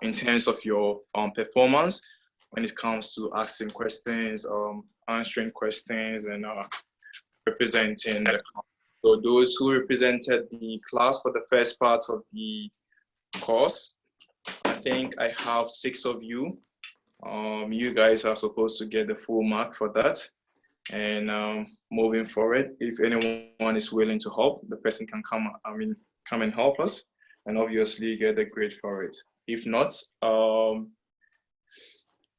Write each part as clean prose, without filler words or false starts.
in terms of your performance when it comes to asking questions, answering questions, and representing the class. So those who represented the class for the first part of the course, I think I have 6 of you. You guys are supposed to get the full mark for that. And moving forward, if anyone is willing to help, the person can come and help us, and obviously get a grade for it. If not,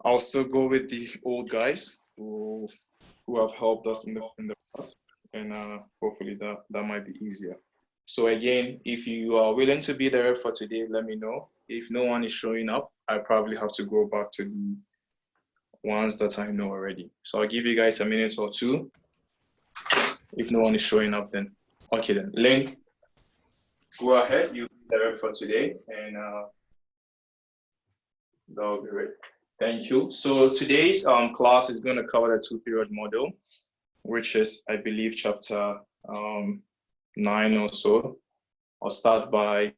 I'll still go with the old guys who have helped us in the past, and hopefully that might be easier. So again, if you are willing to be there for today, let me know. If no one is showing up, I probably have to go back to the ones that I know already. So I'll give you guys a minute or two. If no one is showing up, then okay then. Link, go ahead, you be there for today, and that'll be great. Thank you. So today's class is going to cover the 2-period model, which is, I believe, chapter 9 or so. I'll start by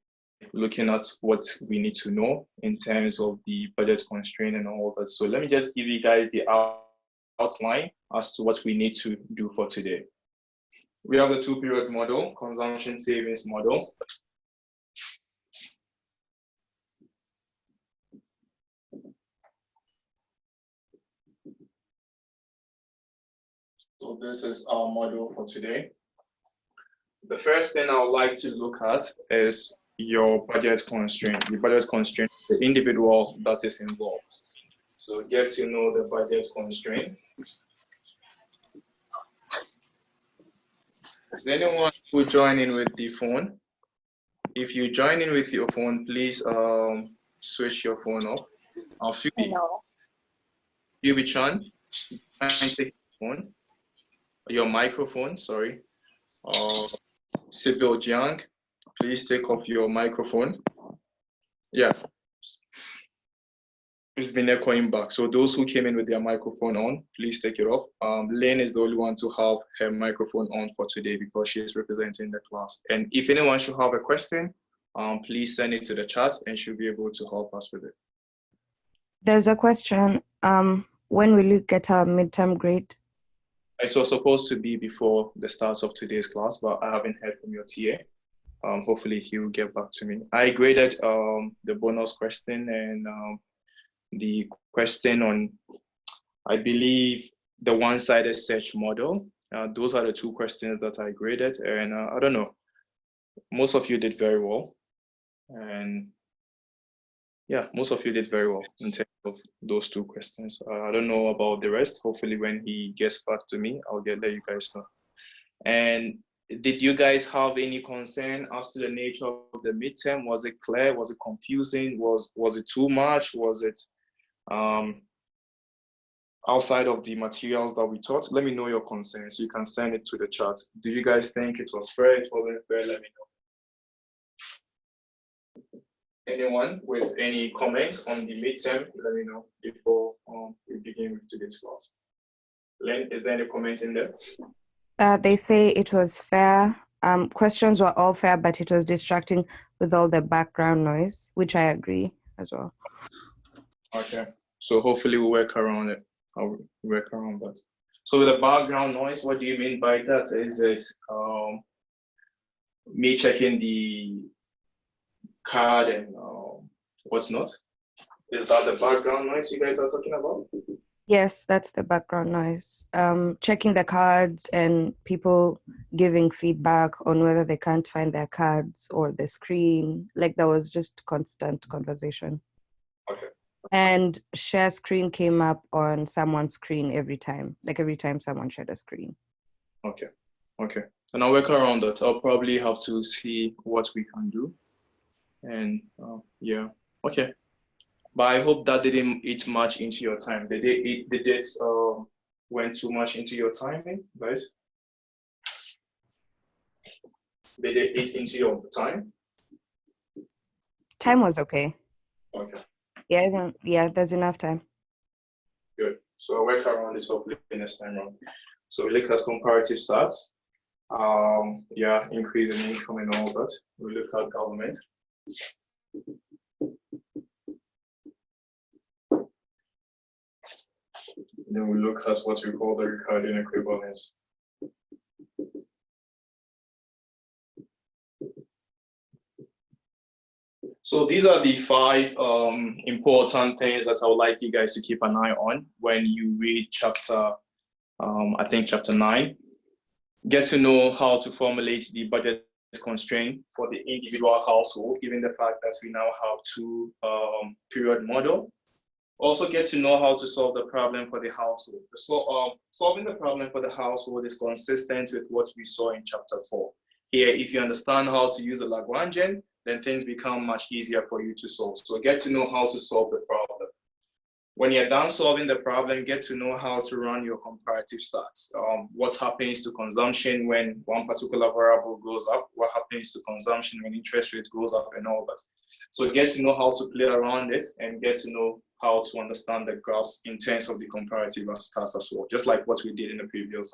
looking at what we need to know in terms of the budget constraint and all that. So let me just give you guys the outline as to what we need to do for today. We have the 2-period model, consumption savings model. So this is our model for today. The first thing I would like to look at is your budget constraint. The budget constraint, the individual that is involved. So get to know the budget constraint. Is anyone who join in with the phone? If you join in with your phone, please switch your phone off. Phoebe Chan, take your phone. Your microphone, sorry. Sibyl Jiang, please take off your microphone. Yeah. It's been echoing back. So those who came in with their microphone on, please take it off. Lynn is the only one to have her microphone on for today because she is representing the class. And if anyone should have a question, please send it to the chat and she'll be able to help us with it. There's a question. When will you get our midterm grade? It was supposed to be before the start of today's class, but I haven't heard from your TA. Hopefully he'll get back to me. I graded the bonus question and the question on, I believe, the one-sided search model. Those are the 2 questions that I graded, and I don't know, most of you did very well. And yeah, most of you did very well in terms of those 2 questions. I don't know about the rest. Hopefully when he gets back to me, I'll let you guys know. And did you guys have any concern as to the nature of the midterm? Was it clear? Was it confusing? Was it too much? Was it outside of the materials that we taught? Let me know your concerns. You can send it to the chat. Do you guys think it was fair? It wasn't fair? Let me know. Anyone with any comments on the midterm, let me know before we begin with today's class. Len, is there any comment in there? They say it was fair. Questions were all fair, but it was distracting with all the background noise, which I agree as well. Okay, so hopefully we'll work around it. I'll work around that. So with the background noise, what do you mean by that? Is it me checking the card and what's not? Is that the background noise you guys are talking about? Yes, that's the background noise. Checking the cards and people giving feedback on whether they can't find their cards or the screen. Like there was just constant conversation. Okay. And share screen came up on someone's screen every time. Like every time someone shared a screen. Okay. Okay. And I'll work around that. I'll probably have to see what we can do. And yeah. Okay. But I hope that didn't eat much into your time. Did it went too much into your timing, guys? Did it eat into your time? Time was okay. Okay. Yeah, there's enough time. Good. So I'll work around this hopefully next time around. So we look at comparative stats. Yeah, increase in income and all that. We look at government. Then we look at what we call the Ricardian equivalence. So these are the 5 important things that I would like you guys to keep an eye on when you read chapter, I think chapter 9. Get to know how to formulate the budget constraint for the individual household, given the fact that we now have 2 period model. Also get to know how to solve the problem for the household. So solving the problem for the household is consistent with what we saw in chapter 4. Here, if you understand how to use a Lagrangian, then things become much easier for you to solve. So get to know how to solve the problem. When you're done solving the problem, get to know how to run your comparative stats. What happens to consumption when one particular variable goes up? What happens to consumption when interest rate goes up and all that? So get to know how to play around it and get to know how to understand the graphs in terms of the comparative stats as well, just like what we did in the previous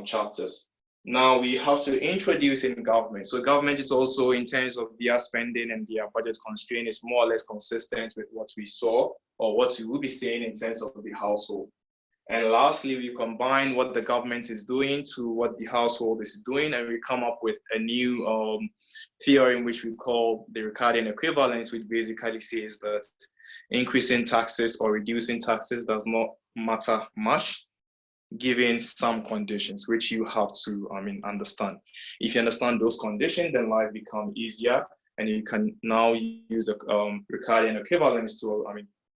chapters. Now we have to introduce in government. So government is also, in terms of their spending and their budget constraint, is more or less consistent with what we saw or what we will be saying in terms of the household. And lastly, we combine what the government is doing to what the household is doing, and we come up with a new theorem which we call the Ricardian equivalence, which basically says that increasing taxes or reducing taxes does not matter much, given some conditions, which you have to understand. If you understand those conditions, then life becomes easier, and you can now use a Ricardian equivalence to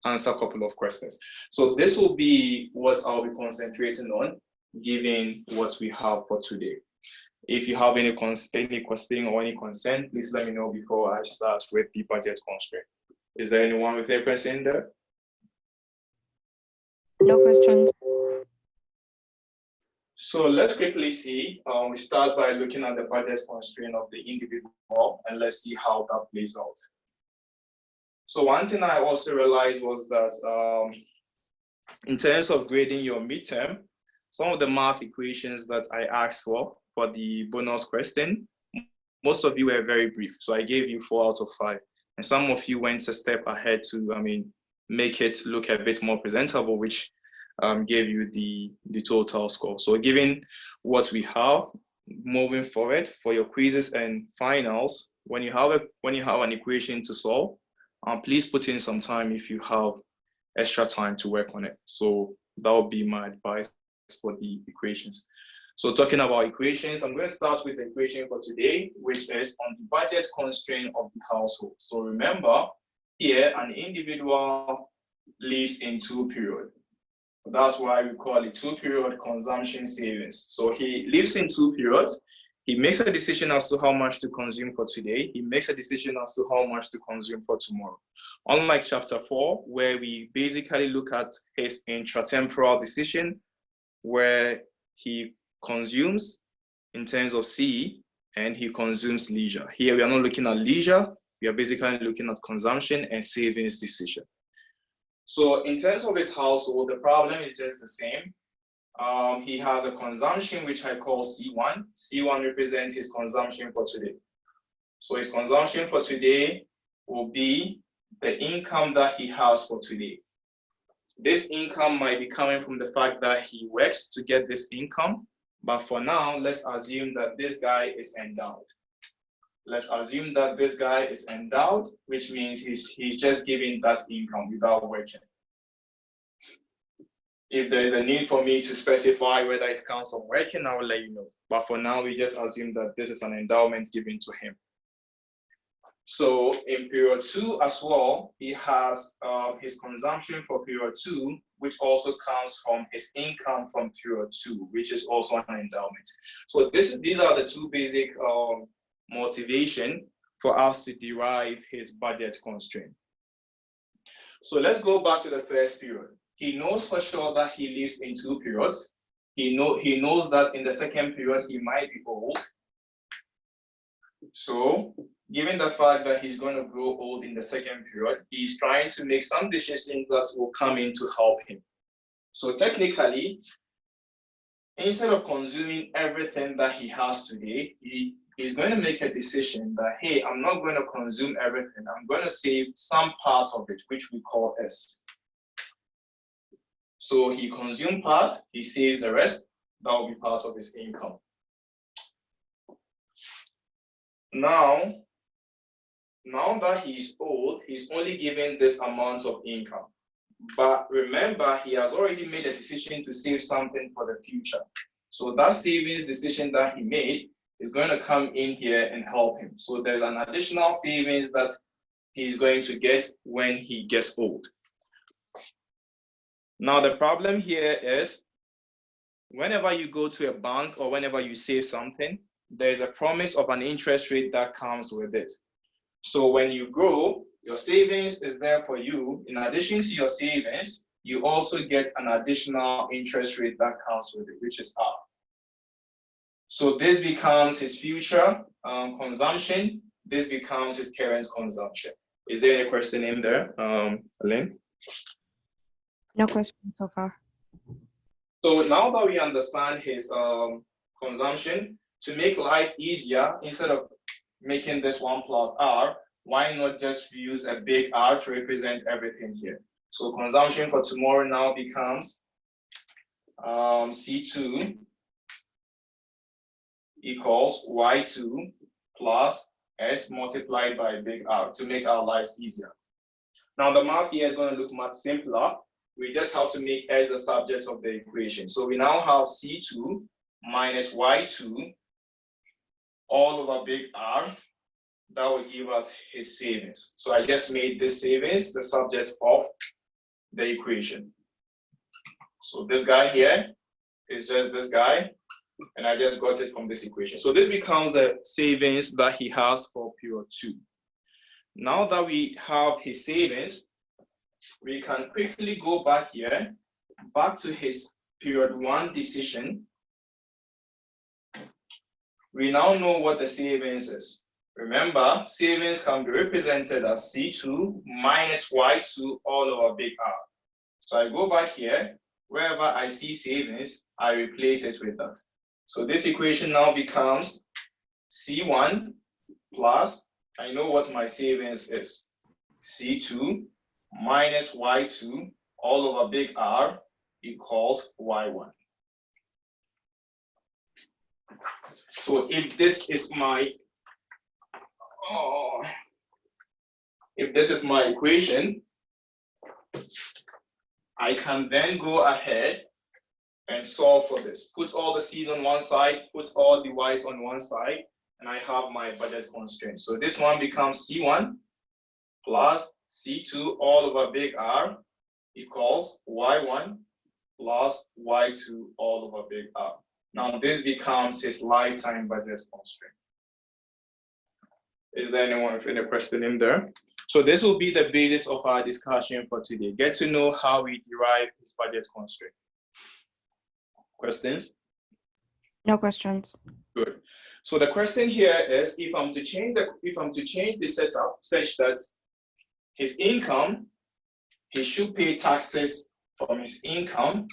answer a couple of questions. So this will be what I'll be concentrating on, given what we have for today. If you have any question or any concern, please let me know before I start with the budget constraint. Is there anyone with a question there? No questions. So let's quickly see. We start by looking at the budget constraint of the individual, and let's see how that plays out. So one thing I also realized was that in terms of grading your midterm, some of the math equations that I asked for the bonus question, most of you were very brief. So I gave you 4 out of 5. And some of you went a step ahead to make it look a bit more presentable, which gave you the total score. So given what we have moving forward for your quizzes and finals, when you have an equation to solve, please put in some time if you have extra time to work on it. So that would be my advice for the equations. So talking about equations, I'm going to start with the equation for today, which is on the budget constraint of the household. So remember, here an individual lives in 2 periods. That's why we call it 2-period consumption savings. So he lives in 2 periods. He makes a decision as to how much to consume for today. He makes a decision as to how much to consume for tomorrow. Unlike chapter 4, where we basically look at his intratemporal decision, where he consumes in terms of C and he consumes leisure. Here we are not looking at leisure. We are basically looking at consumption and savings decision. So in terms of his household, the problem is just the same. He has a consumption which I call C1. C1 represents his consumption for today. So his consumption for today will be the income that he has for today. This income might be coming from the fact that he works to get this income, but for now, let's assume that this guy is endowed. Let's assume that this guy is endowed, which means he's just giving that income without working. If there is a need for me to specify whether it counts from working, I will let you know. But for now, we just assume that this is an endowment given to him. So in period 2 as well, he has his consumption for period 2, which also comes from his income from period 2, which is also an endowment. So these are the 2 basic motivation for us to derive his budget constraint. So let's go back to the first period. He knows for sure that he lives in 2 periods. He knows that in the second period he might be old. So given the fact that he's going to grow old in the second period, he's trying to make some decisions that will come in to help him. So technically, instead of consuming everything that he has today, he's going to make a decision that, hey, I'm not going to consume everything. I'm going to save some part of it, which we call S. So he consumes part, he saves the rest, that will be part of his income. Now that he's old, he's only given this amount of income. But remember, he has already made a decision to save something for the future. So that savings decision that he made is going to come in here and help him. So there's an additional savings that he's going to get when he gets old. Now, the problem here is whenever you go to a bank or whenever you save something, there's a promise of an interest rate that comes with it. So when you grow, your savings is there for you. In addition to your savings, you also get an additional interest rate that comes with it, which is R. So this becomes his future consumption. This becomes his current consumption. Is there any question in there, Elaine? No question so far. So now that we understand his consumption, to make life easier, instead of making this 1 plus R, why not just use a big R to represent everything here? So consumption for tomorrow now becomes C2 equals Y2 plus S multiplied by big R to make our lives easier. Now the math here is going to look much simpler. We just have to make S the subject of the equation. So we now have C2 minus Y2 all over big R. That will give us his savings. So I just made this savings the subject of the equation. So this guy here is just this guy, and I just got it from this equation. So this becomes the savings that he has for period 2. Now that we have his savings, we can quickly go back here, back to his period 1 decision. We now know what the savings is. Remember, savings can be represented as C2 minus Y2 all over big R. So I go back here, wherever I see savings, I replace it with that. So this equation now becomes C1 plus, I know what my savings is, C2 minus Y2 all over big R equals Y1. So if this is my equation, I can then go ahead and solve for this. Put all the C's on one side, put all the Y's on one side, and I have my budget constraint. So this one becomes C1 plus C2 all over big R equals Y1 plus Y2 all over big R. Now this becomes his lifetime budget constraint. Is there anyone with any question in there? So this will be the basis of our discussion for today. Get to know how we derive his budget constraint. Questions? No questions. Good. So the question here is, if I'm to change the setup such that his income, he should pay taxes from his income.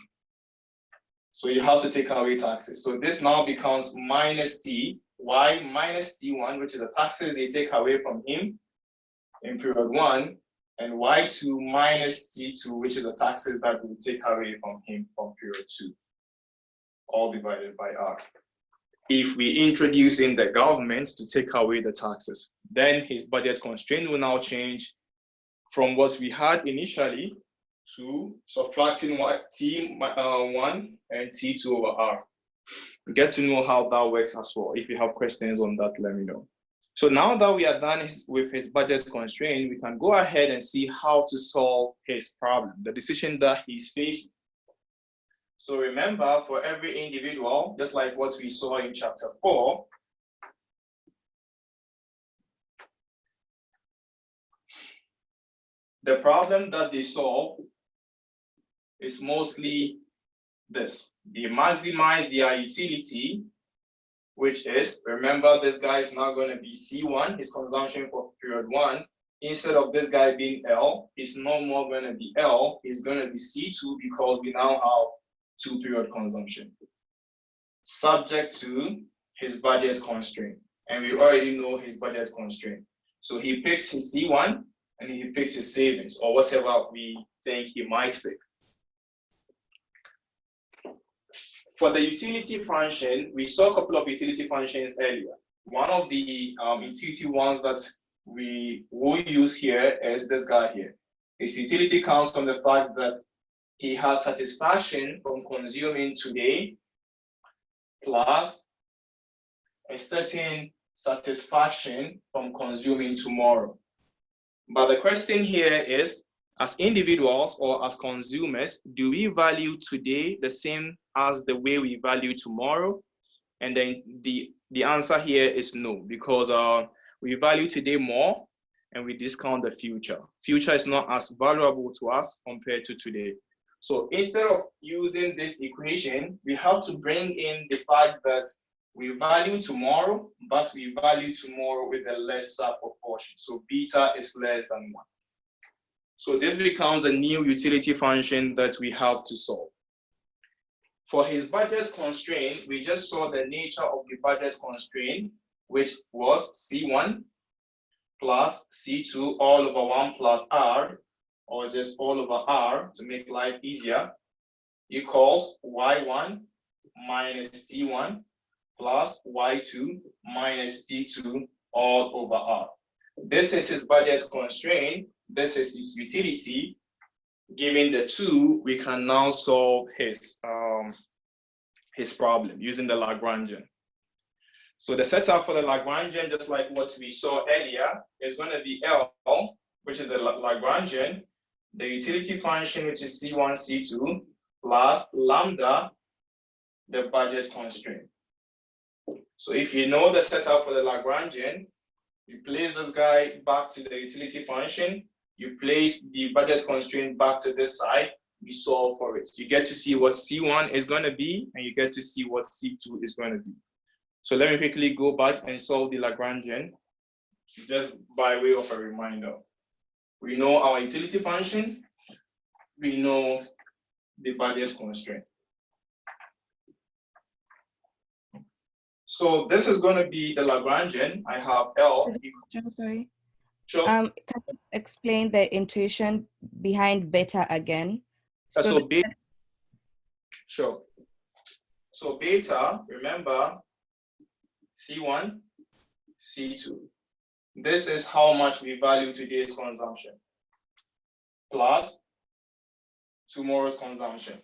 So you have to take away taxes. So this now becomes minus T, Y minus T1, which is the taxes they take away from him in period 1, and Y2 minus T2, which is the taxes that we take away from him from period 2, all divided by R. If we introduce in the government to take away the taxes, then his budget constraint will now change from what we had initially to subtracting T1 and T2 over R. Get to know how that works as well. If you have questions on that, let me know. So now that we are done with his budget constraint, we can go ahead and see how to solve his problem, the decision that he's facing. So remember, for every individual, just like what we saw in chapter 4, the problem that they solve is mostly this. They maximize their utility, which is, remember, this guy is now going to be C1, his consumption for period 1. Instead of this guy being L, he's no more going to be L, he's going to be C2 because we now have 2-period consumption, subject to his budget constraint. And we already know his budget constraint. So he picks his C1 and he picks his savings or whatever we think he might pick. For the utility function, we saw a couple of utility functions earlier. One of the utility ones that we will use here is this guy here. His utility comes from the fact that he has satisfaction from consuming today plus a certain satisfaction from consuming tomorrow. But the question here is, as individuals or as consumers, do we value today the same as the way we value tomorrow? And then the answer here is no, because we value today more and we discount the future. Future is not as valuable to us compared to today. So instead of using this equation, we have to bring in the fact that we value tomorrow, but we value tomorrow with a lesser proportion. So beta is less than 1. So this becomes a new utility function that we have to solve. For his budget constraint, we just saw the nature of the budget constraint, which was C1 plus C2 all over 1 plus R, or just all over R to make life easier, equals Y1 minus C1 plus Y2 minus C2 all over R. This is his budget constraint. This is his utility. Given the two, we can now solve his problem using the Lagrangian. So the setup for the Lagrangian, just like what we saw earlier, is going to be L, which is the Lagrangian, the utility function, which is C1, C2, plus lambda, the budget constraint. So if you know the setup for the Lagrangian, you place this guy back to the utility function, you place the budget constraint back to this side, we solve for it. You get to see what C1 is going to be, and you get to see what C2 is going to be. So let me quickly go back and solve the Lagrangian, just by way of a reminder. We know our utility function, we know the budget constraint. So this is going to be the Lagrangian. I have L. Sorry. Sure. Can you explain the intuition behind beta again? So beta. Sure. So beta, remember, C1, C2. This is how much we value today's consumption plus tomorrow's consumption.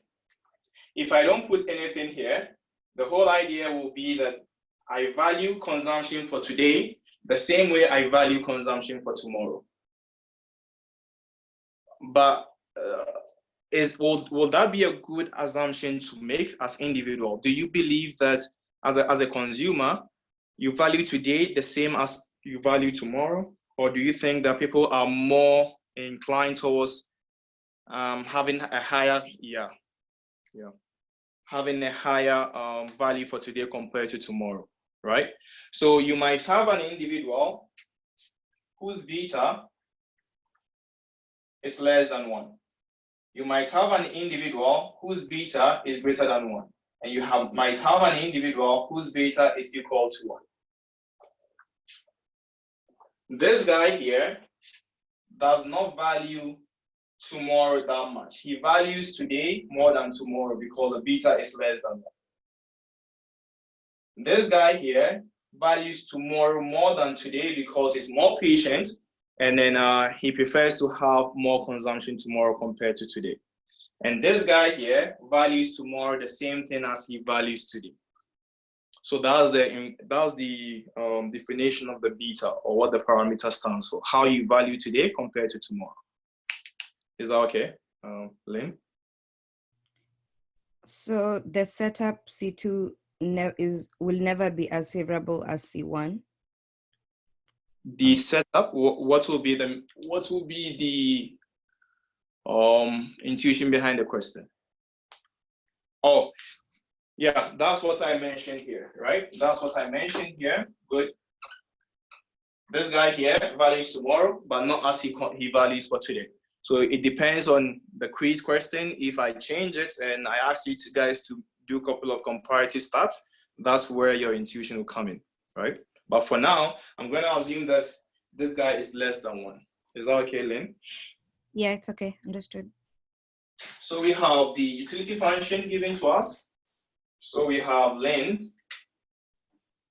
If I don't put anything here, the whole idea will be that I value consumption for today the same way I value consumption for tomorrow. But will that be a good assumption to make as individual? Do you believe that as a consumer, you value today the same as you value tomorrow? Or do you think that people are more inclined towards having a higher, having a higher value for today compared to tomorrow, right? So you might have an individual whose beta is less than 1. You might have an individual whose beta is greater than 1. And you might have an individual whose beta is equal to 1. This guy here does not value tomorrow that much. He values today more than tomorrow because the beta is less than 1. This guy here values tomorrow more than today because he's more patient, and then he prefers to have more consumption tomorrow compared to today. And this guy here values tomorrow the same thing as he values today. So that's the definition of the beta, or what the parameter stands for, how you value today compared to tomorrow. Is that okay, Lynn? So the setup C2 will never be as favorable as C1. The setup, what will be the intuition behind the question? Oh, yeah, that's what I mentioned here, right? That's what I mentioned here. Good. This guy here values tomorrow, but not as he values for today. So it depends on the quiz question. If I change it and I ask you guys to do a couple of comparative stats, that's where your intuition will come in, right? But for now, I'm going to assume that this guy is less than 1. Is that okay, Lynn? Yeah, it's okay. Understood. So we have the utility function given to us. So we have ln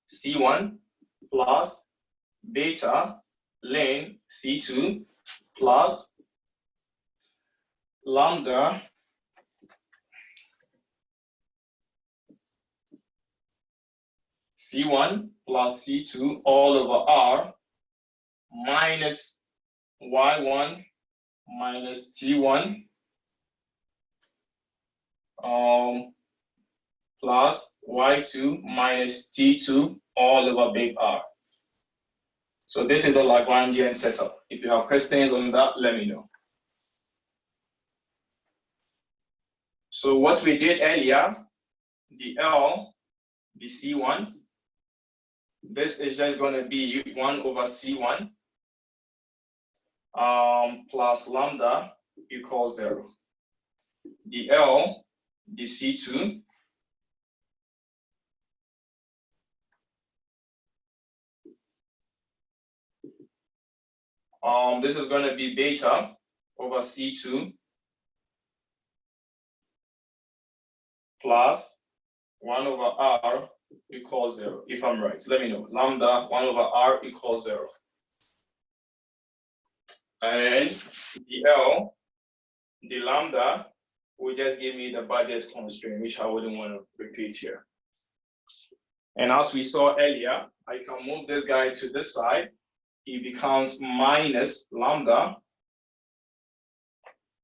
C1 plus beta ln C2 plus lambda C1 plus C2 all over R minus Y1 minus T1 plus Y2 minus T2 all over big R. So this is the Lagrangian setup. If you have questions on that, let me know. So what we did earlier, the L, the C1, this is just going to be 1 over C1 plus lambda equals 0. The L, the C2, this is going to be beta over C2 plus 1 over R equals 0, if I'm right. So let me know. Lambda 1 over R equals 0. And the L, the lambda, will just give me the budget constraint, which I wouldn't want to repeat here. And as we saw earlier, I can move this guy to this side. He becomes minus lambda.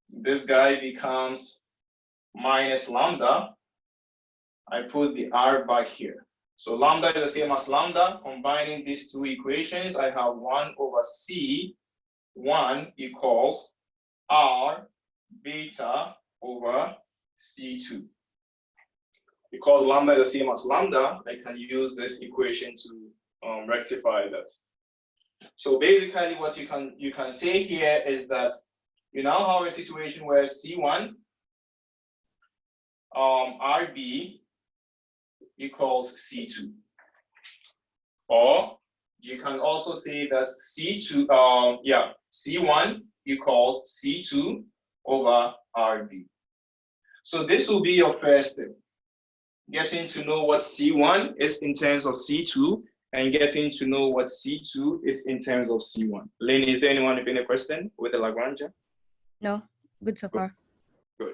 This guy becomes minus lambda. I put the R back here. So lambda is the same as lambda. Combining these two equations, I have 1 over C1 equals R beta over C2. Because lambda is the same as lambda, I can use this equation to rectify that. So basically what you can say here is that you now have a situation where C1 RB equals C2. Or you can also say that C1 equals C2 over RB. So this will be your first step. Getting to know what C1 is in terms of C2 and getting to know what C2 is in terms of C1. Lynn, is there anyone with any question with the Lagrangian? No, good so far. Good.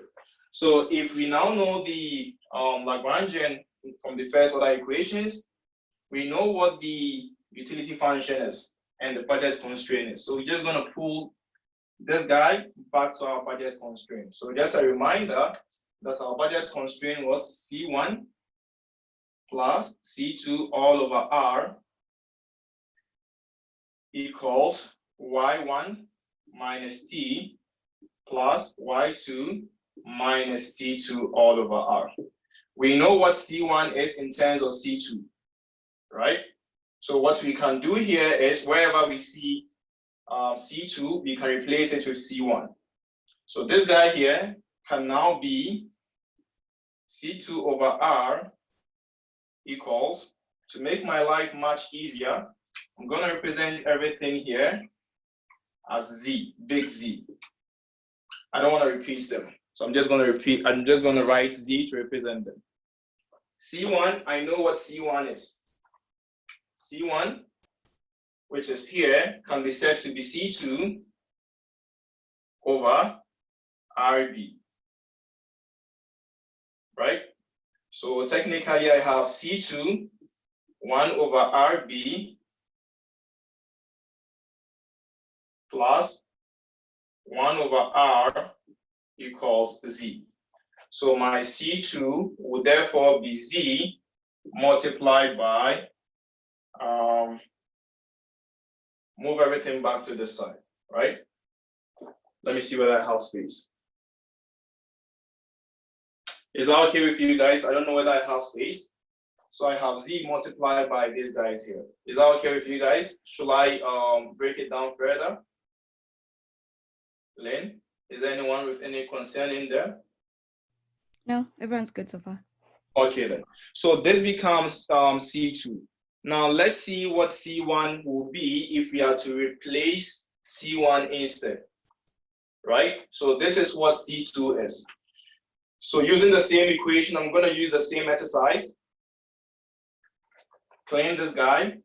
So if we now know the Lagrangian from the first order equations, we know what the utility function is and the budget constraint is. So we're just going to pull this guy back to our budget constraint. So just a reminder that our budget constraint was C1 plus C2 all over R equals Y1 minus T plus Y2 minus T2 all over R. We know what C1 is in terms of C2, right? So what we can do here is wherever we see C2, we can replace it with C1. So this guy here can now be C2 over R equals, to make my life much easier, I'm going to represent everything here as Z, big Z. I don't want to repeat them. So I'm just going to write Z to represent them. C1, I know what C1 is. C1, which is here, can be said to be C2 over RB, right? So technically I have C2, 1 over RB plus 1 over R equals Z. So my C2 would therefore be Z multiplied by, move everything back to this side, right? Let me see whether I have space. Is that okay with you guys? I don't know whether I have space. So I have Z multiplied by these guys here. Is that okay with you guys? Should I break it down further? Lynn, is there anyone with any concern in there? No, everyone's good so far. Okay then. So this becomes C2. Now let's see what C1 will be if we are to replace C1 instead, right? So this is what C2 is. So using the same equation, I'm going to use the same exercise. Claim this guy,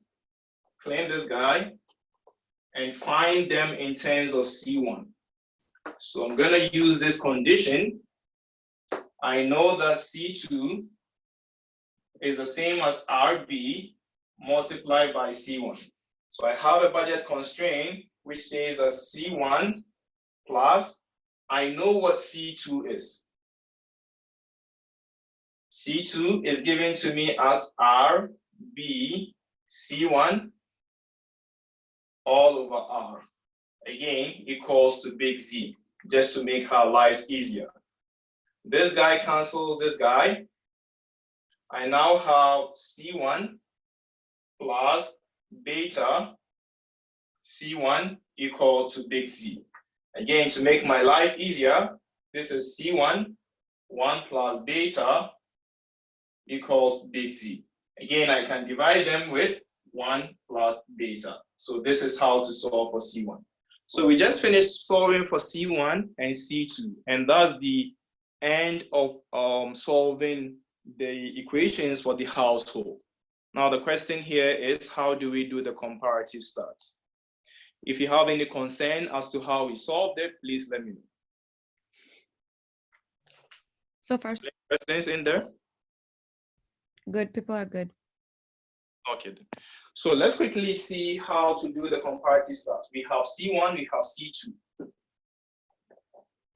and find them in terms of C1. So I'm going to use this condition. I know that C2 is the same as RB multiplied by C1. So I have a budget constraint which says that C1 plus, I know what C2 is. C2 is given to me as RB C1 all over R. Again, equals to big Z, just to make our lives easier. This guy cancels this guy. I now have C1 plus beta C1 equal to big Z. Again, to make my life easier, this is C1, 1 plus beta equals big Z. Again, I can divide them with 1 plus beta. So this is how to solve for C1. So we just finished solving for C1 and C2, and that's the end of solving the equations for the household. Now the question here is, how do we do the comparative stats? If you have any concern as to how we solved it, please let me know. So far, questions in there? good. People are good. Okay. So let's quickly see how to do the comparative stats. We have C1, we have C2.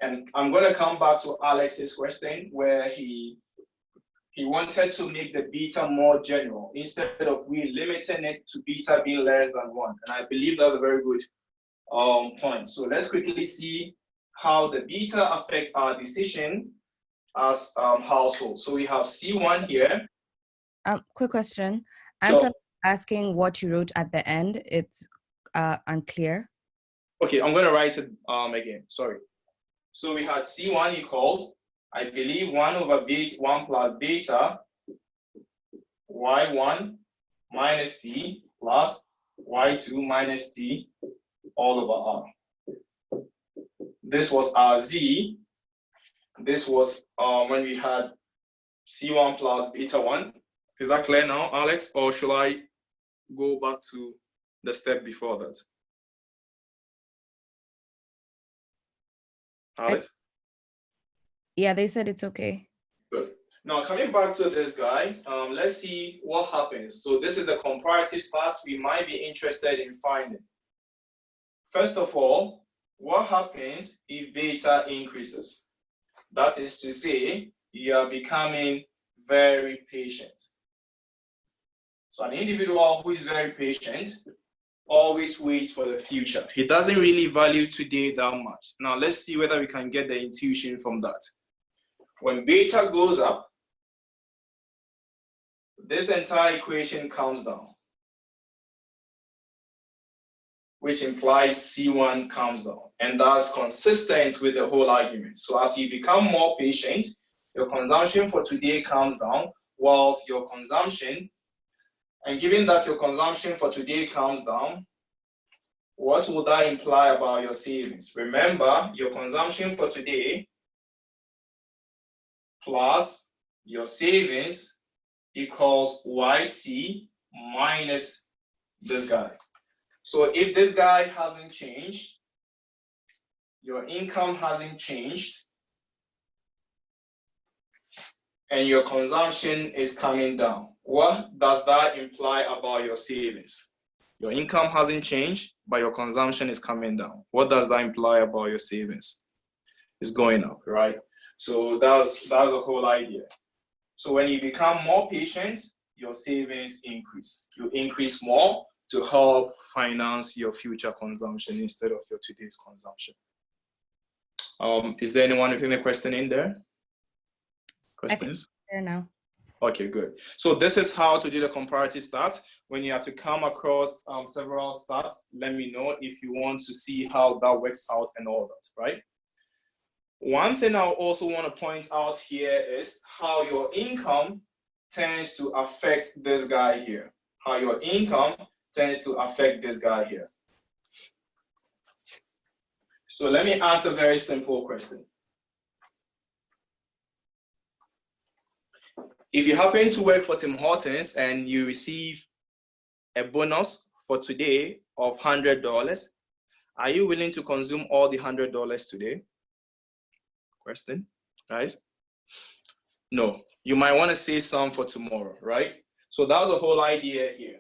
And I'm going to come back to Alex's question where he wanted to make the beta more general instead of we limiting it to beta being less than 1. And I believe that's a very good point. So let's quickly see how the beta affect our decision as household. So we have C1 here. Quick question. Answer asking what you wrote at the end. It's unclear. Okay, I'm going to write it again. Sorry. So we had C1 equals, I believe, 1 over beta, 1 plus beta, Y1 minus T plus Y2 minus T all over R. This was our Z. This was when we had C1 plus beta 1. Is that clear now, Alex? Or should I go back to the step before that? Alex? Yeah, they said it's okay. Good. Now, coming back to this guy, let's see what happens. So this is the comparative stats we might be interested in finding. First of all, what happens if beta increases? That is to say, you are becoming very patient. So an individual who is very patient always waits for the future. He doesn't really value today that much. Now let's see whether we can get the intuition from that. When beta goes up, this entire equation comes down, which implies C1 comes down. And that's consistent with the whole argument. So as you become more patient, your consumption for today comes down, whilst your consumption, and given that your consumption for today comes down, what would that imply about your savings? Remember, your consumption for today plus your savings equals YT minus this guy. So if this guy hasn't changed, your income hasn't changed, and your consumption is coming down, what does that imply about your savings? Your income hasn't changed, but your consumption is coming down. What does that imply about your savings? It's going up, right? So that's the whole idea. So when you become more patient, your savings increase. You increase more to help finance your future consumption instead of your today's consumption. Is there anyone with any question in there? Questions? There now. Okay, good. So this is how to do the comparative stats. When you have to come across several stats, let me know if you want to see how that works out and all that, right? One thing I also want to point out here is how your income tends to affect this guy here. How your income tends to affect this guy here. So let me ask a very simple question. If you happen to work for Tim Hortons and you receive a bonus for today of $100, are you willing to consume all the $100 today? Question, guys? No, you might want to save some for tomorrow, right? So that was the whole idea here.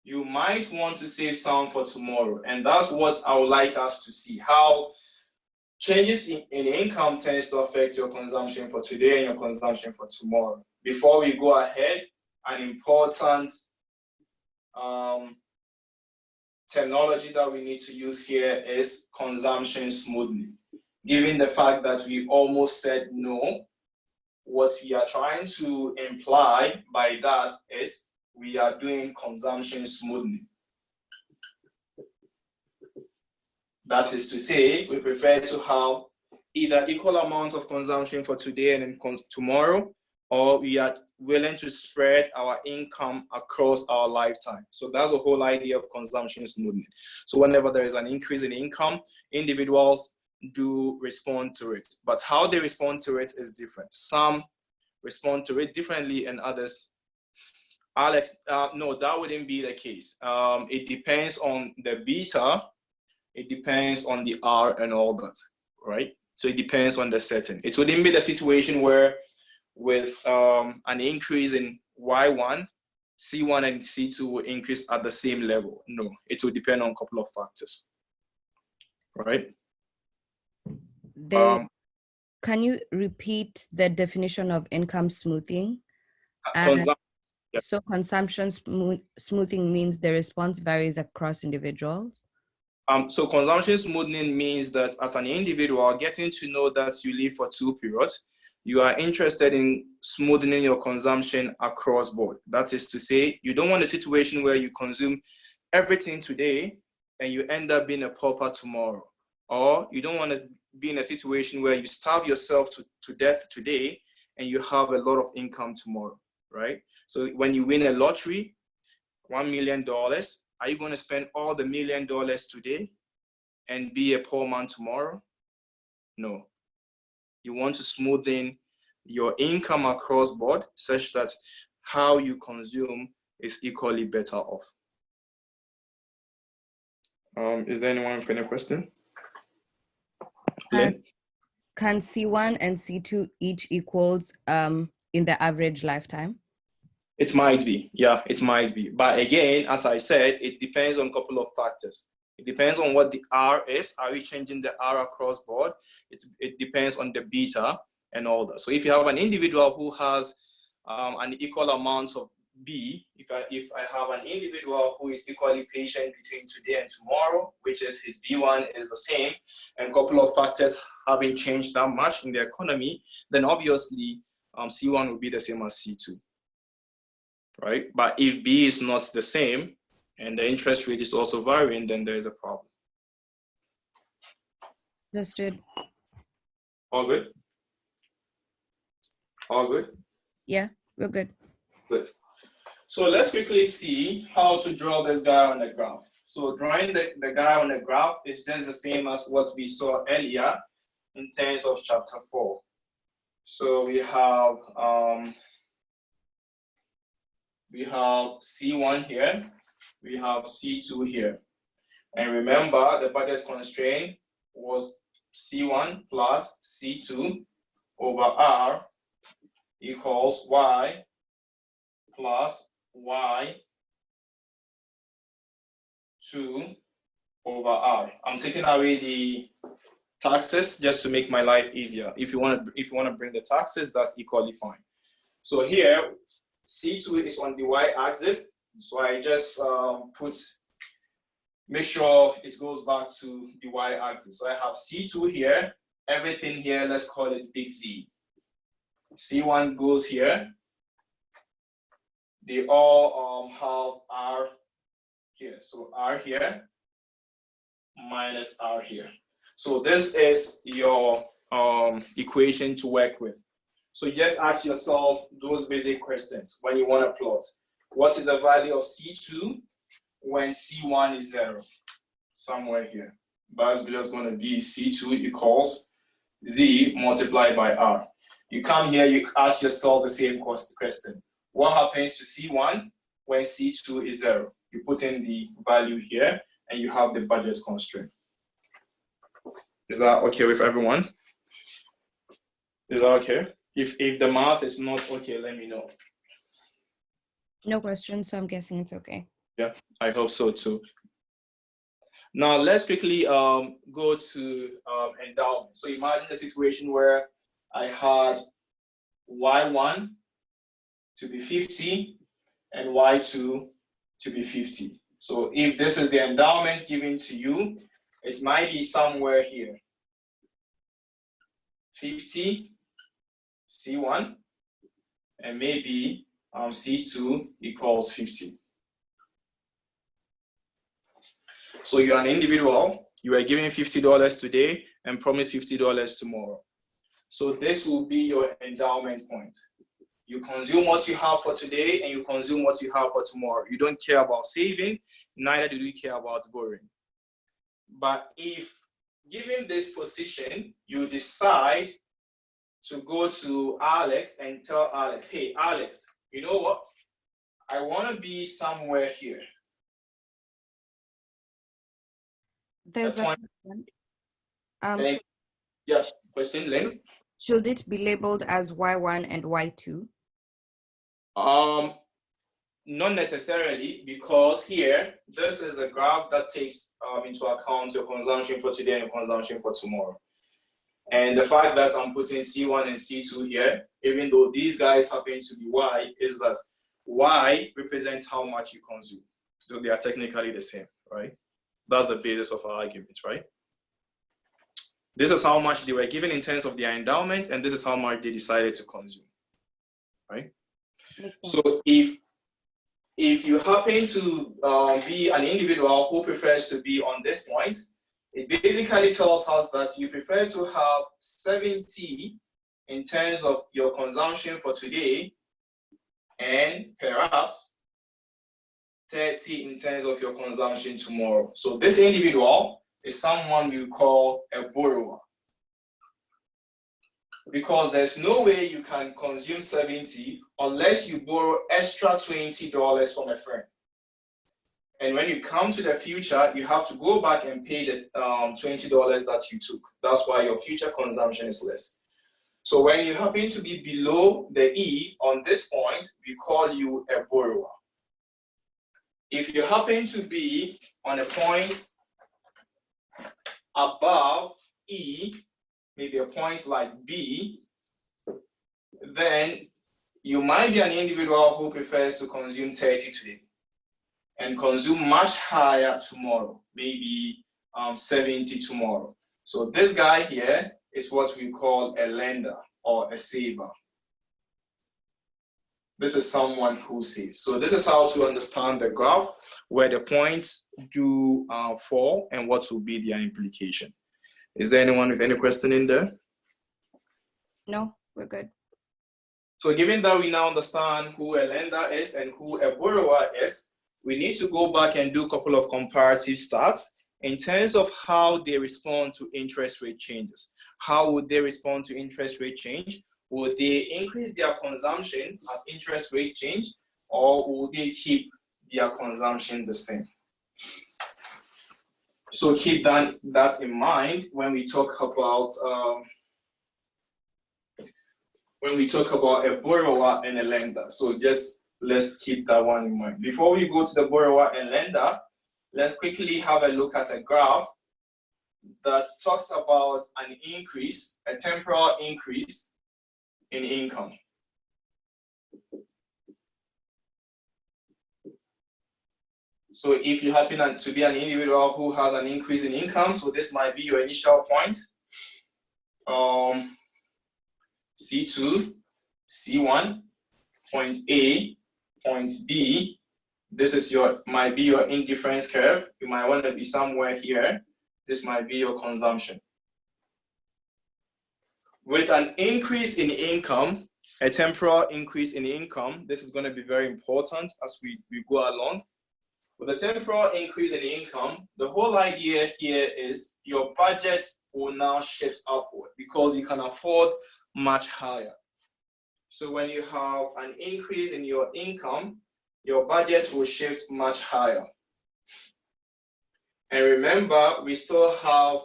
You might want to save some for tomorrow, and that's what I would like us to see, how changes in income tends to affect your consumption for today and your consumption for tomorrow. Before we go ahead, an important terminology that we need to use here is consumption smoothing. Given the fact that we almost said no, what we are trying to imply by that is we are doing consumption smoothing. That is to say, we prefer to have either equal amount of consumption for today and then tomorrow, or we are willing to spread our income across our lifetime. So that's the whole idea of consumption smoothing. So whenever there is an increase in income, individuals do respond to it. But how they respond to it is different. Some respond to it differently and others. Alex, no, that wouldn't be the case. It depends on the beta, it depends on the R and all that, right? So it depends on the setting. It wouldn't be the situation where with an increase in Y1, C1 and C2 will increase at the same level. No, it will depend on a couple of factors, right? Can you repeat the definition of income smoothing? So consumption smoothing means the response varies across individuals? So consumption smoothing means that as an individual, getting to know that you live for 2 periods, you are interested in smoothing your consumption across board. That is to say, you don't want a situation where you consume everything today and you end up being a pauper tomorrow. Or you don't want to be in a situation where you starve yourself to death today and you have a lot of income tomorrow, right? So when you win a lottery, $1 million, are you going to spend all the $1 million today and be a poor man tomorrow? No. You want to smoothen your income across board such that how you consume is equally better off. Is there anyone with any question? Can C1 and C2 each equals in the average lifetime? It might be, yeah, it might be. But again, as I said, it depends on a couple of factors. It depends on what the R is. Are we changing the R across board? It depends on the beta and all that. So if you have an individual who has an equal amount of B, if I have an individual who is equally patient between today and tomorrow, which is his B1 is the same, and a couple of factors haven't changed that much in the economy, then obviously C1 will be the same as C2. Right? But if B is not the same and the interest rate is also varying, then there is a problem. Understood. All good? All good? Yeah, we're good. Good. So let's quickly see how to draw this guy on the graph. So drawing the guy on the graph is just the same as what we saw earlier in terms of chapter 4. So we have C1 here, we have C2 here. And remember, the budget constraint was C1 plus C2 over R equals Y plus Y2 over R. I'm taking away the taxes just to make my life easier. If you want to bring the taxes, that's equally fine. So here, C2 is on the y-axis, so I just make sure it goes back to the y-axis. So I have C2 here, everything here, let's call it big Z. C1 goes here. They all have R here. So R here minus R here. So this is your equation to work with. So just ask yourself those basic questions when you want to plot. What is the value of C2 when C1 is 0? Somewhere here. But it's just going to be C2 equals Z multiplied by R. You come here, you ask yourself the same question. What happens to C1 when C2 is 0? You put in the value here and you have the budget constraint. Is that okay with everyone? Is that okay? If the math is not okay, let me know. No question, so I'm guessing it's okay. Yeah, I hope so too. Now let's quickly go to endowment. So imagine a situation where I had Y1 to be 50 and Y2 to be 50. So if this is the endowment given to you, it might be somewhere here. 50, C1, and maybe C2 equals 50. So you're an individual, you are given $50 today and promised $50 tomorrow. So this will be your endowment point. You consume what you have for today and you consume what you have for tomorrow. You don't care about saving, neither do you care about borrowing. But if given this position, you decide to go to Alex and tell Alex, hey, Alex, you know what? I want to be somewhere here. There's a question. Yes, question, Lynn? Should it be labeled as Y1 and Y2? Not necessarily, because here, this is a graph that takes into account your consumption for today and your consumption for tomorrow. And the fact that I'm putting C1 and C2 here, even though these guys happen to be Y, is that Y represents how much you consume. So they are technically the same, right? That's the basis of our argument, right? This is how much they were given in terms of their endowment, and this is how much they decided to consume, right? So if you happen to be an individual who prefers to be on this point, it basically tells us that you prefer to have 70 in terms of your consumption for today and perhaps 30 in terms of your consumption tomorrow. So this individual is someone we call a borrower, because there's no way you can consume 70 unless you borrow extra $20 from a friend. And when you come to the future, you have to go back and pay the $20 that you took. That's why your future consumption is less. So when you happen to be below the E on this point, we call you a borrower. If you happen to be on a point above E, maybe a point like B, then you might be an individual who prefers to consume 30 today and consume much higher tomorrow, maybe 70 tomorrow. So this guy here is what we call a lender or a saver. This is someone who saves. So this is how to understand the graph where the points do fall and what will be their implication. Is there anyone with any question in there? No, we're good. So given that we now understand who a lender is and who a borrower is, we need to go back and do a couple of comparative stats in terms of how they respond to interest rate changes. How would they respond to interest rate change? Would they increase their consumption as interest rate change, or would they keep their consumption the same? So keep that in mind when we talk about a borrower and a lender. So just let's keep that one in mind. Before we go to the borrower and lender, let's quickly have a look at a graph that talks about an increase, a temporal increase in income. So if you happen to be an individual who has an increase in income, so this might be your initial point. C2, C1, point A, point B. This is might be your indifference curve. You might want to be somewhere here. This might be your consumption. With an increase in income, a temporal increase in income, this is going to be very important as we go along. With a temporal increase in income, the whole idea here is your budget will now shift upward because you can afford much higher. So when you have an increase in your income, your budget will shift much higher. And remember, we still have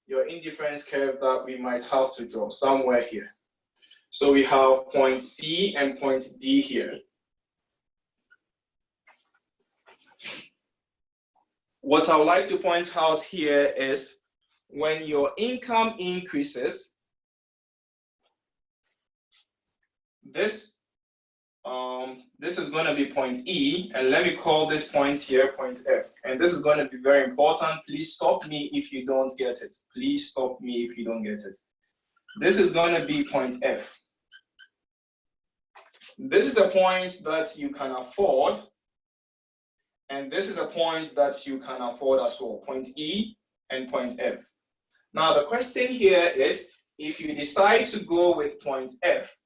your indifference curve that we might have to draw somewhere here. So we have point C and point D here. What I would like to point out here is when your income increases, this is going to be point E, and let me call this point here point F. And this is going to be very important. Please stop me if you don't get it. Please stop me if you don't get it. This is going to be point F. This is a point that you can afford, and this is a point that you can afford as well, point E and point F. Now the question here is, if you decide to go with point F,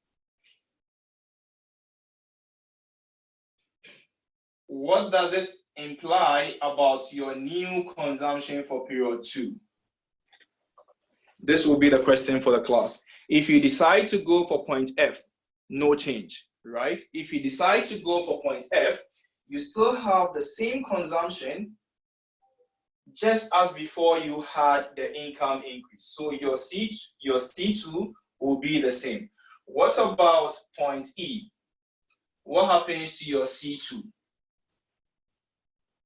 what does it imply about your new consumption for period 2? This will be the question for the class. If you decide to go for point F, no change, right? If you decide to go for point F, you still have the same consumption just as before you had the income increase. So your C2 will be the same. What about point E? What happens to your C2?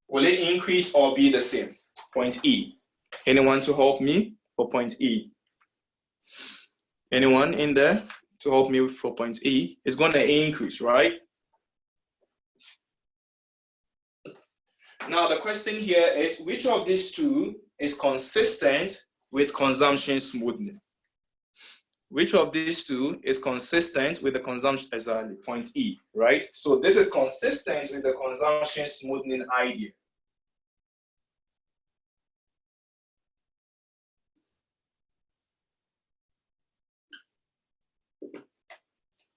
Will it increase or be the same? Point E. Anyone to help me for point E? Anyone in there to help me for point E? It's going to increase, right? Now the question here is, which of these two is consistent with consumption smoothing? Which of these two is consistent with the consumption, exactly, point E, right? So this is consistent with the consumption smoothing idea.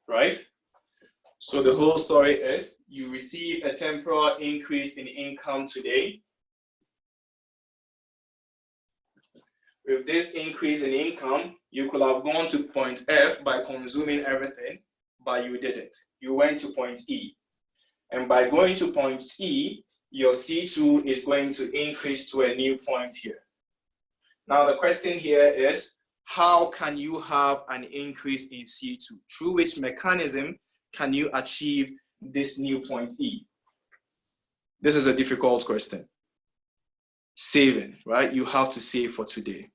Right? So the whole story is, you receive a temporal increase in income today. With this increase in income, you could have gone to point F by consuming everything, but you didn't. You went to point E. And by going to point E, your C2 is going to increase to a new point here. Now the question here is, how can you have an increase in C2? Through which mechanism can you achieve this new point E? This is a difficult question. Saving, right? You have to save for today.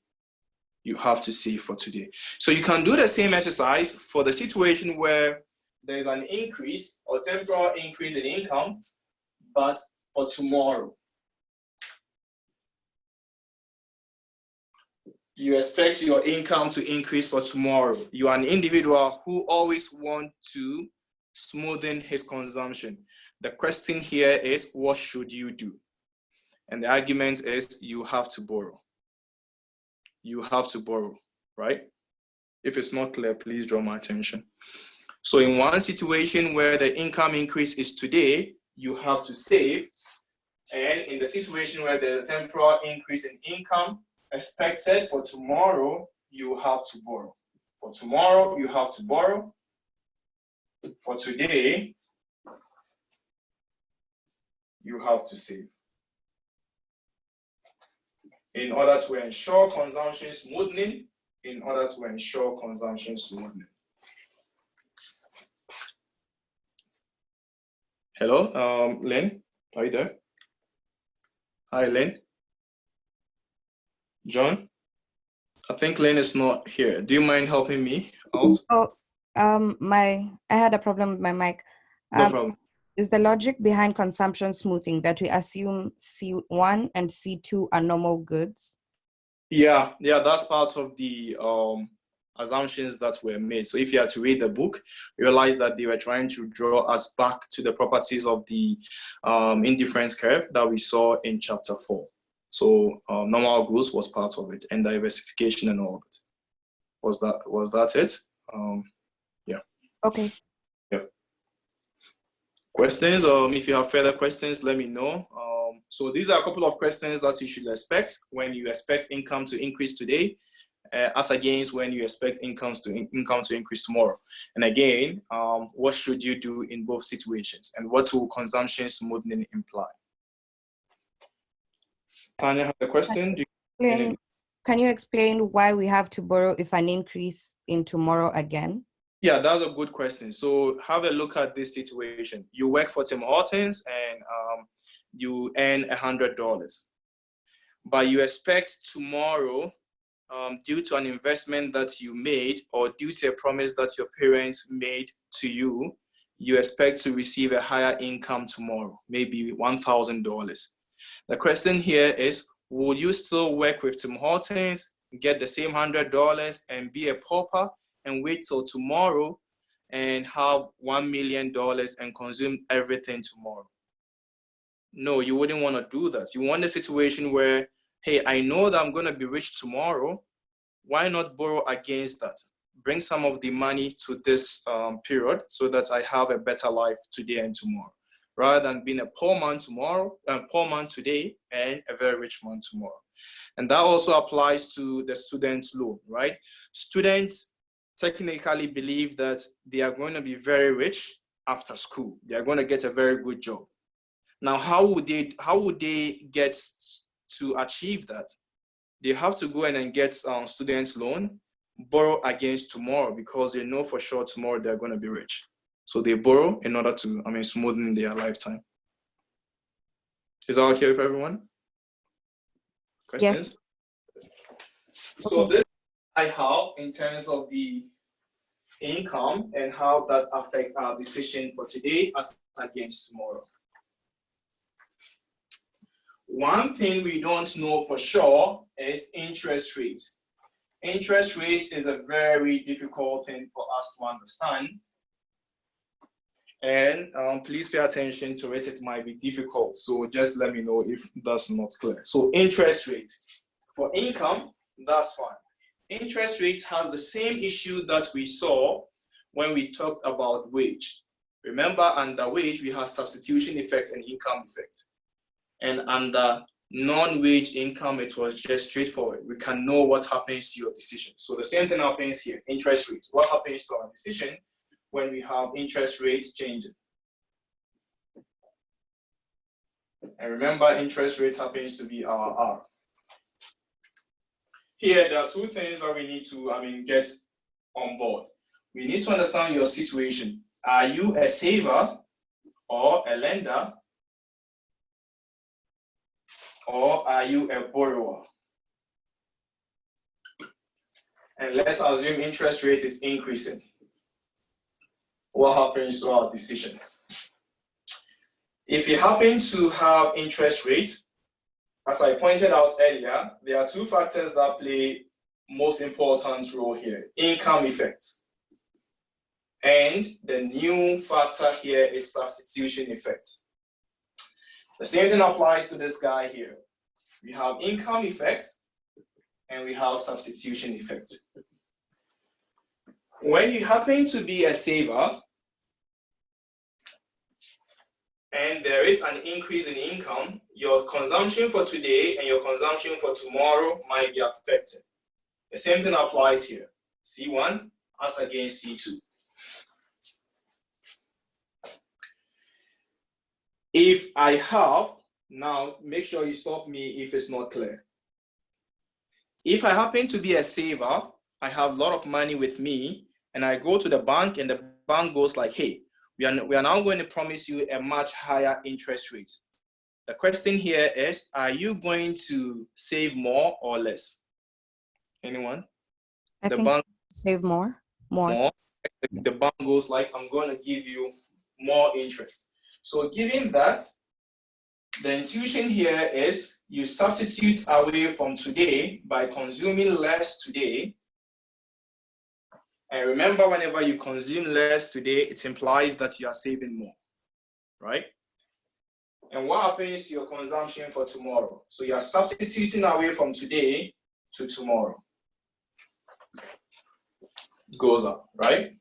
You have to save for today. So you can do the same exercise for the situation where there is an increase or temporal increase in income, but for tomorrow. You expect your income to increase for tomorrow. You are an individual who always wants to smoothen his consumption. The question here is, what should you do? And the argument is, you have to borrow. You have to borrow, right? If it's not clear, please draw my attention. So in one situation where the income increase is today, you have to save. And in the situation where there's a temporal increase in income expected for tomorrow, you have to borrow. For tomorrow, you have to borrow. For today, you have to save. In order to ensure consumption smoothing, Hello, Lynn, are you there? Hi, Lynn. John? I think Lynn is not here. Do you mind helping me out? Oh, I had a problem with my mic. No problem. Is the logic behind consumption smoothing that we assume C1 and C2 are normal goods? Yeah, that's part of the assumptions that were made. So if you had to read the book, realize that they were trying to draw us back to the properties of the indifference curve that we saw in chapter 4. So normal goods was part of it, and diversification and all of it. Was that it? Yeah. Okay. Yeah. Questions? If you have further questions, let me know. So these are a couple of questions that you should expect when you expect income to increase today, as against when you expect income to increase tomorrow. And again, what should you do in both situations? And what will consumption smoothing imply? Tanya has a question. Can you explain why we have to borrow if an increase in tomorrow again? Yeah, that's a good question. So have a look at this situation. You work for Tim Hortons and you earn $100, but you expect tomorrow, due to an investment that you made or due to a promise that your parents made to you, you expect to receive a higher income tomorrow, maybe $1,000. The question here is, will you still work with Tim Hortons, get the same $100 and be a pauper and wait till tomorrow and have $1 million and consume everything tomorrow? No, you wouldn't want to do that. You want a situation where, hey, I know that I'm going to be rich tomorrow. Why not borrow against that? Bring some of the money to this period so that I have a better life today and tomorrow, rather than being a poor man today and a very rich man tomorrow. And that also applies to the student's loan, right? Students technically believe that they are going to be very rich after school. They are going to get a very good job. Now, how would they get to achieve that? They have to go in and get students' loan, borrow against tomorrow, because they know for sure tomorrow they're going to be rich. So they borrow in order to, smoothen their lifetime. Is that okay with everyone? Questions? Yes. So this I have in terms of the income and how that affects our decision for today as against tomorrow. One thing we don't know for sure is interest rate. Interest rate is a very difficult thing for us to understand. And please pay attention to it. It might be difficult. So just let me know if that's not clear. So interest rate. For income, that's fine. Interest rate has the same issue that we saw when we talked about wage. Remember, under wage, we have substitution effect and income effect. And under non-wage income, it was just straightforward. We can know what happens to your decision. So the same thing happens here, interest rates. What happens to our decision when we have interest rates changing? And remember, interest rate happens to be our R. Here, there are two things that we need to get on board. We need to understand your situation. Are you a saver or a lender? Or are you a borrower? And let's assume interest rate is increasing. What happens to our decision? If you happen to have interest rates, as I pointed out earlier, there are two factors that play most important role here. Income effects. And the new factor here is substitution effect. The same thing applies to this guy here. We have income effects and we have substitution effect. When you happen to be a saver and there is an increase in income, your consumption for today and your consumption for tomorrow might be affected. The same thing applies here. C1 as against C2. If I have, now make sure you stop me if it's not clear. If I happen to be a saver, I have a lot of money with me, and I go to the bank and the bank goes like, hey, we are now going to promise you a much higher interest rate. The question here is, are you going to save more or less? Anyone? I think bank save more. More. The bank goes like, I'm going to give you more interest. So given that, the intuition here is you substitute away from today by consuming less today. And remember, whenever you consume less today, it implies that you are saving more, right? And what happens to your consumption for tomorrow? So you are substituting away from today to tomorrow. Goes up, right?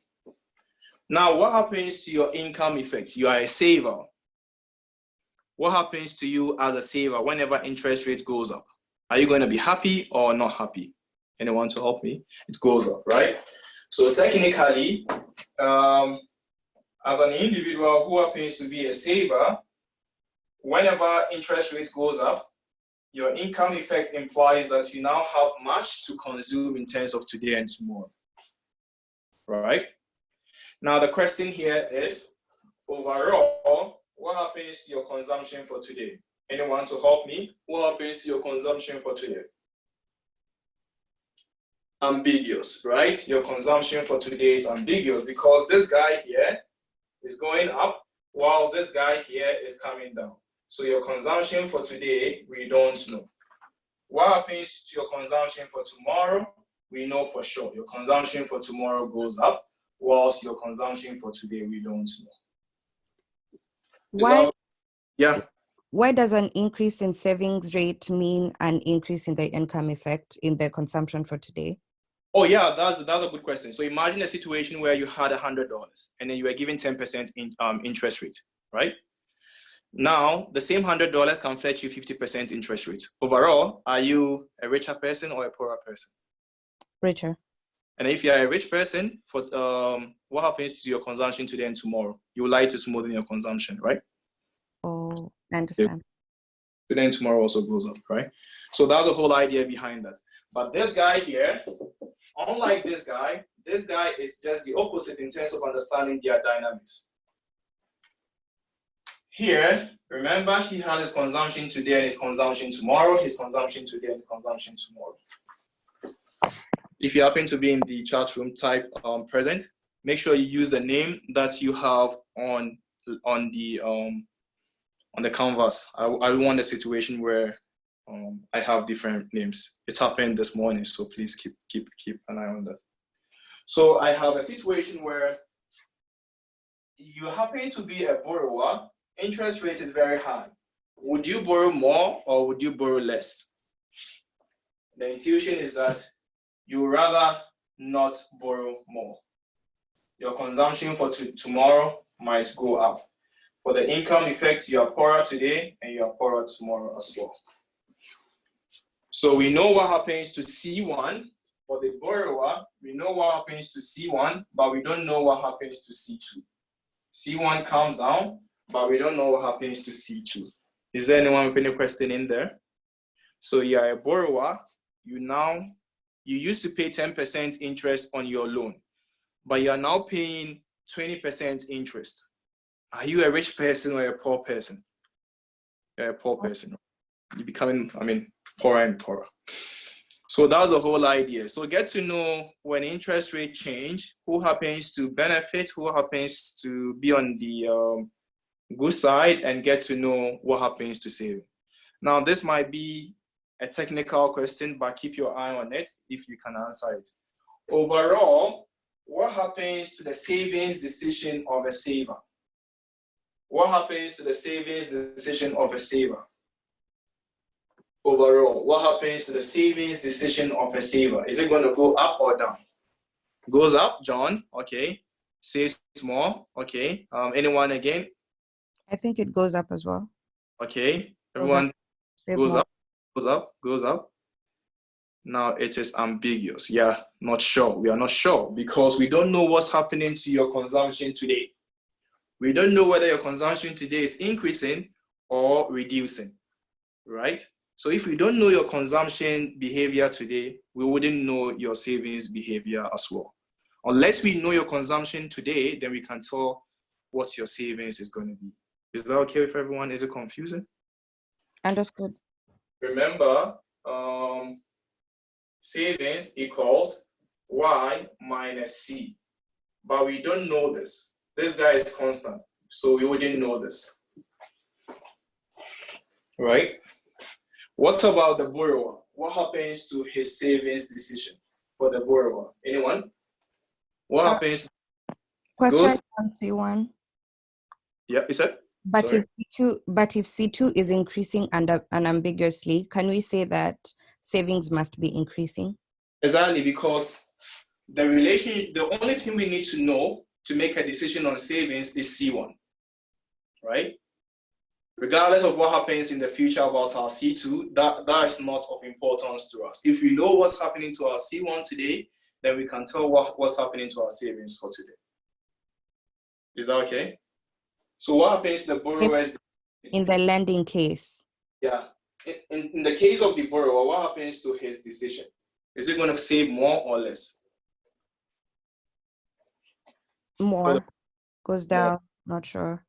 Now, what happens to your income effect? You are a saver. What happens to you as a saver whenever interest rate goes up? Are you going to be happy or not happy? Anyone to help me? It goes up, right? So technically, as an individual who happens to be a saver, whenever interest rate goes up, your income effect implies that you now have much to consume in terms of today and tomorrow, right? Now the question here is, overall, what happens to your consumption for today? Anyone to help me? What happens to your consumption for today? Ambiguous, right? Your consumption for today is ambiguous because this guy here is going up whilst this guy here is coming down. So your consumption for today, we don't know. What happens to your consumption for tomorrow? We know for sure. Your consumption for tomorrow goes up, whilst your consumption for today, we don't know. Why does an increase in savings rate mean an increase in the income effect in the consumption for today? Oh yeah, that's a good question. So imagine a situation where you had $100 and then you were given 10% interest rate, right? Now, the same $100 can fetch you 50% interest rate. Overall, are you a richer person or a poorer person? Richer. And if you are a rich person, for what happens to your consumption today and tomorrow? You would like to smoothen your consumption, right? Oh, I understand. Today and tomorrow also goes up, right? So that's the whole idea behind that. But this guy here, unlike this guy is just the opposite in terms of understanding their dynamics. Here, remember, he had his consumption today and his consumption tomorrow, his consumption today and consumption tomorrow. If you happen to be in the chat room, type present. Make sure you use the name that you have on the canvas. I want a situation where I have different names. It happened this morning, so please keep an eye on that. So I have a situation where you happen to be a borrower. Interest rate is very high. Would you borrow more or would you borrow less? The intuition is that you would rather not borrow more. Your consumption for tomorrow might go up. For the income effect, you are poorer today and you are poorer tomorrow as well. So we know what happens to C1 for the borrower. We know what happens to C1, but we don't know what happens to C2. C1 comes down, but we don't know what happens to C2. Is there anyone with any question in there? So you are a borrower. You used to pay 10% interest on your loan, but you are now paying 20% interest. Are you a rich person or a poor person? You're a poor person. You're becoming, poorer and poorer. So that's the whole idea. So get to know when interest rate change, who happens to benefit, who happens to be on the good side, and get to know what happens to saving. Now, this might be a technical question, but keep your eye on it if you can answer it. Overall, what happens to the savings decision of a saver? What happens to the savings decision of a saver? Overall, what happens to the savings decision of a saver? Is it going to go up or down? Goes up, John. Okay. Saves more. Okay. Anyone again? I think it goes up as well. Okay. Everyone goes up. Now it is ambiguous. Yeah, not sure. We are not sure because we don't know what's happening to your consumption today. We don't know whether your consumption today is increasing or reducing, right? So if we don't know your consumption behavior today, we wouldn't know your savings behavior as well. Unless we know your consumption today, then we can tell what your savings is going to be. Is that okay with everyone? Is it confusing? Understood. Remember, savings equals Y minus C. But we don't know this. This guy is constant, so we wouldn't know this. Right? What about the borrower? What happens to his savings decision for the borrower? Anyone? What happens? Question on C1. Yeah, is that? But if C2 is increasing unambiguously, can we say that savings must be increasing? Exactly, because the only thing we need to know to make a decision on savings is C1, right? Regardless of what happens in the future about our C2, that is not of importance to us. If we know what's happening to our C1 today, then we can tell what's happening to our savings for today. Is that okay? So what happens to the borrowers? In the lending case. Yeah. In the case of the borrower, what happens to his decision? Is he going to save more or less? More. Goes down, not sure.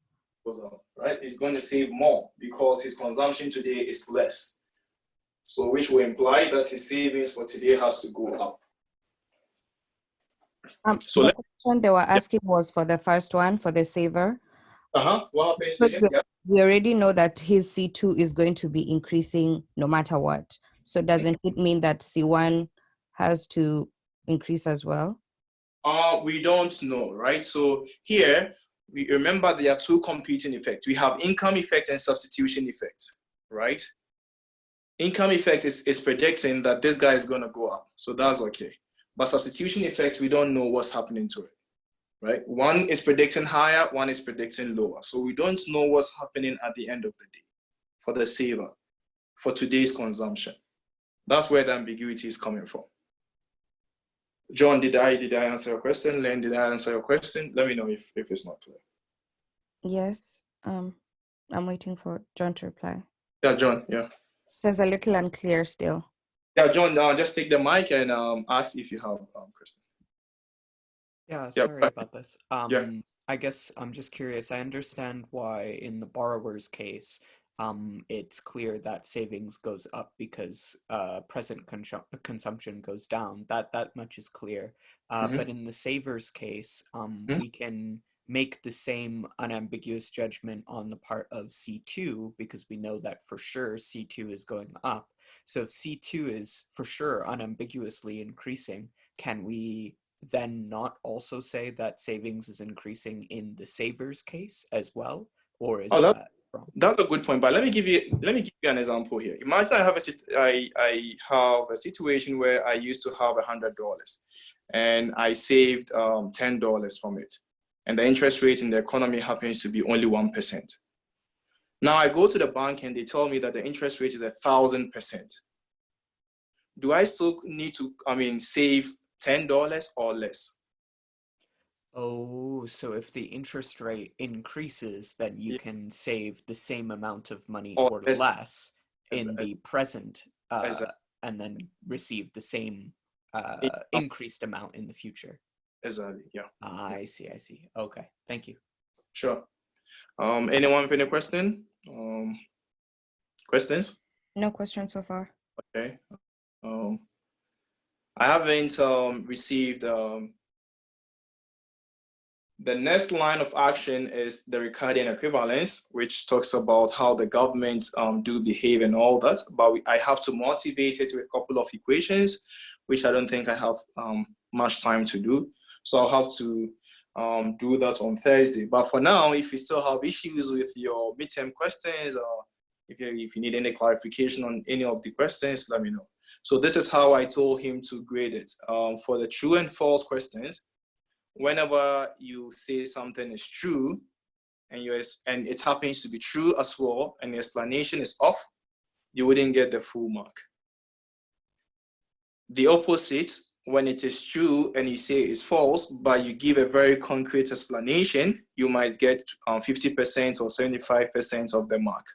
Goes up, right? He's going to save more because his consumption today is less. So which will imply that his savings for today has to go up. So the question they were asking was for the first one, for the saver. What happens to him? Yeah. We already know that his C2 is going to be increasing no matter what. So doesn't it mean that C1 has to increase as well? We don't know, right? So here, we remember there are two competing effects. We have income effect and substitution effect, right? Income effect is predicting that this guy is going to go up. So that's okay. But substitution effect, we don't know what's happening to it, right? One is predicting higher, one is predicting lower. So we don't know what's happening at the end of the day for the saver, for today's consumption. That's where the ambiguity is coming from. John, did I answer your question? Len, did I answer your question? Let me know if it's not clear. Yes. I'm waiting for John to reply. Yeah, John, yeah. Says a little unclear still. Yeah, John, just take the mic and ask if you have question. Yeah, sorry about this. Yeah. I guess I'm just curious. I understand why in the borrower's case, it's clear that savings goes up because present consumption goes down. That much is clear. But in the saver's case, we can make the same unambiguous judgment on the part of C2 because we know that for sure C2 is going up. So if C2 is for sure unambiguously increasing, can we then not also say that savings is increasing in the saver's case as well? Or is that wrong? That's a good point, but let me give you an example here. Imagine I have a situation where I used to have $100 and I saved $10 from it, and the interest rate in the economy happens to be only 1%. Now I go to the bank and they tell me that the interest rate is 1,000%. Do I still need to, save $10 or less? Oh, so if the interest rate increases, then you can save the same amount of money or less in the present and then receive the same increased amount in the future. Exactly, yeah. I see. Okay, thank you. Sure. Anyone with any question? Questions? No questions so far. Okay. I haven't received the next line of action is the Ricardian equivalence, which talks about how the governments do behave and all that. But I have to motivate it with a couple of equations, which I don't think I have much time to do. So I'll have to do that on Thursday. But for now, if you still have issues with your midterm questions, or if you need any clarification on any of the questions, let me know. So this is how I told him to grade it. For the true and false questions, whenever you say something is true and it happens to be true as well, and the explanation is off, you wouldn't get the full mark. The opposite, when it is true and you say it's false, but you give a very concrete explanation, you might get 50% or 75% of the mark.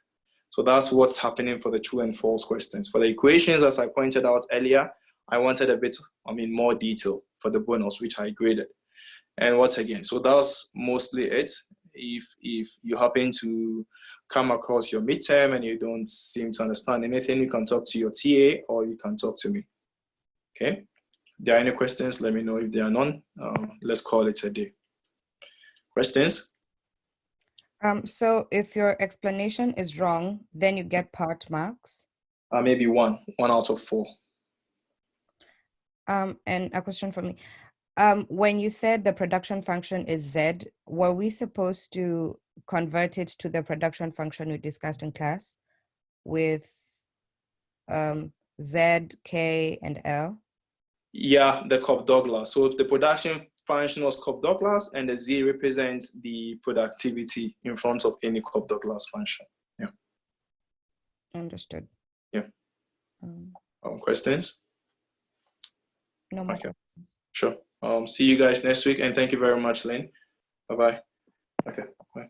So that's what's happening for the true and false questions. For the equations, as I pointed out earlier, I wanted a bit, more detail for the bonus, which I graded. And once again, so that's mostly it. If you happen to come across your midterm and you don't seem to understand anything, you can talk to your TA or you can talk to me. Okay? If there are any questions, let me know. If there are none, let's call it a day. Questions? So if your explanation is wrong, then you get part marks? Maybe one out of 4. And a question for me. When you said the production function is Z, were we supposed to convert it to the production function we discussed in class with Z, K, and L? Yeah, the Cobb-Douglas. So the production function was Cobb-Douglas, and the Z represents the productivity in front of any Cobb-Douglas function. Yeah. Understood. Yeah. Um, Questions? no more Okay. questions. Sure. See you guys next week, and thank you very much, Lynn. Bye-bye. Okay, bye.